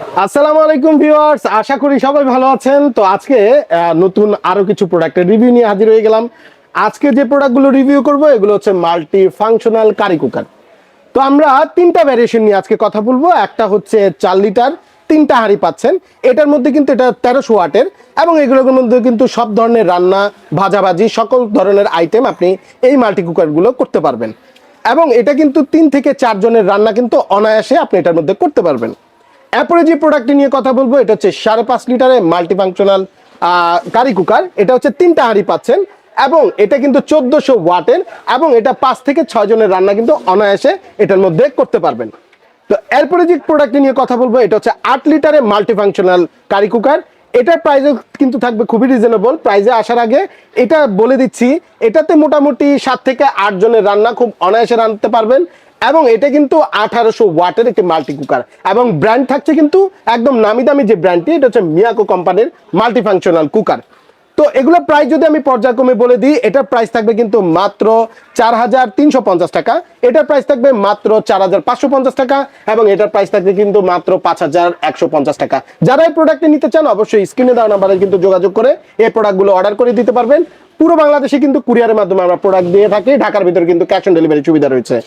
আসসালামু আলাইকুম ভিউয়ার্স, আশা করি সবাই ভালো আছেন। তো আজকে নতুন আরো কিছু প্রোডাক্টের রিভিউ নিয়ে হাজির হয়ে গেলাম। আজকে যে প্রোডাক্টগুলো রিভিউ করব এগুলো হচ্ছে মাল্টি ফাংশনাল কারি কুকার। তো আমরা তিনটা ভ্যারিয়েশন নিয়ে আজকে কথা বলবো। একটা হচ্ছে 4 লিটার, তিনটা হাঁড়ি পাচ্ছেন। এটার মধ্যে কিন্তু এটা 1300 ওয়াটের এবং এগুলোর মধ্যে কিন্তু সব ধরনের রান্না, ভাজাভাজি, সকল ধরনের আইটেম আপনি এই মাল্টি কুকারগুলো করতে পারবেন। এবং এটা কিন্তু 3 থেকে 4 জনের রান্না কিন্তু অনায়াসে আপনি এটার মধ্যে করতে পারবেন। এরপরে যে প্রোডাক্টটি নিয়ে কথা বলবো এটা হচ্ছে 5.5 লিটারের মাল্টি ফাংশনাল কারি কুকার। এটা হচ্ছে তিনটা হাঁড়ি পাচ্ছেন এবং এটা কিন্তু 1400 ওয়াটের এবং এটা 5 থেকে 6 জনের রান্না কিন্তু অনায়াসে এটার মধ্যে করতে পারবেন। তো এরপরে যে প্রোডাক্টটি নিয়ে কথা বলবো এটা হচ্ছে 8 লিটারের মাল্টি ফাংশনাল কারি কুকার। এটার প্রাইস কিন্তু থাকবে খুবই রিজনেবল। প্রাইসে আসার আগে এটা বলে দিচ্ছি, এটাতে মোটামুটি 7 থেকে 8 জনের রান্না খুব অনায়াসে রাঁধতে পারবেন এবং এটা কিন্তু 1800 ওয়াটের একটি মাল্টি কুকার এবং ব্র্যান্ড থাকছে কিন্তু একদম নামি দামি যে ব্র্যান্ডটি, এটা হচ্ছে মিয়াকো কোম্পানির মাল্টি ফাংশনাল কুকার। তো এগুলো প্রাইস যদি আমি পর্যায়ক্রমে বলে দিই, এটার প্রাইস থাকবে কিন্তু মাত্র 4350 টাকা, এটার প্রাইস থাকবে মাত্র 4550 টাকা এবং এটার প্রাইস থাকবে কিন্তু মাত্র 5150 টাকা। যারা এই প্রোডাক্টটি নিতে চান অবশ্যই স্ক্রিনে দেওয়া নাম্বারে কিন্তু যোগাযোগ করে এই প্রোডাক্টগুলো অর্ডার করে দিতে পারবেন। পুরো বাংলাদেশে কিন্তু কুরিয়ারের মাধ্যমে আমরা প্রোডাক্ট দিয়ে থাকি। ঢাকার ভিতরে কিন্তু ক্যাশ অন ডেলিভারি সুবিধা রয়েছে।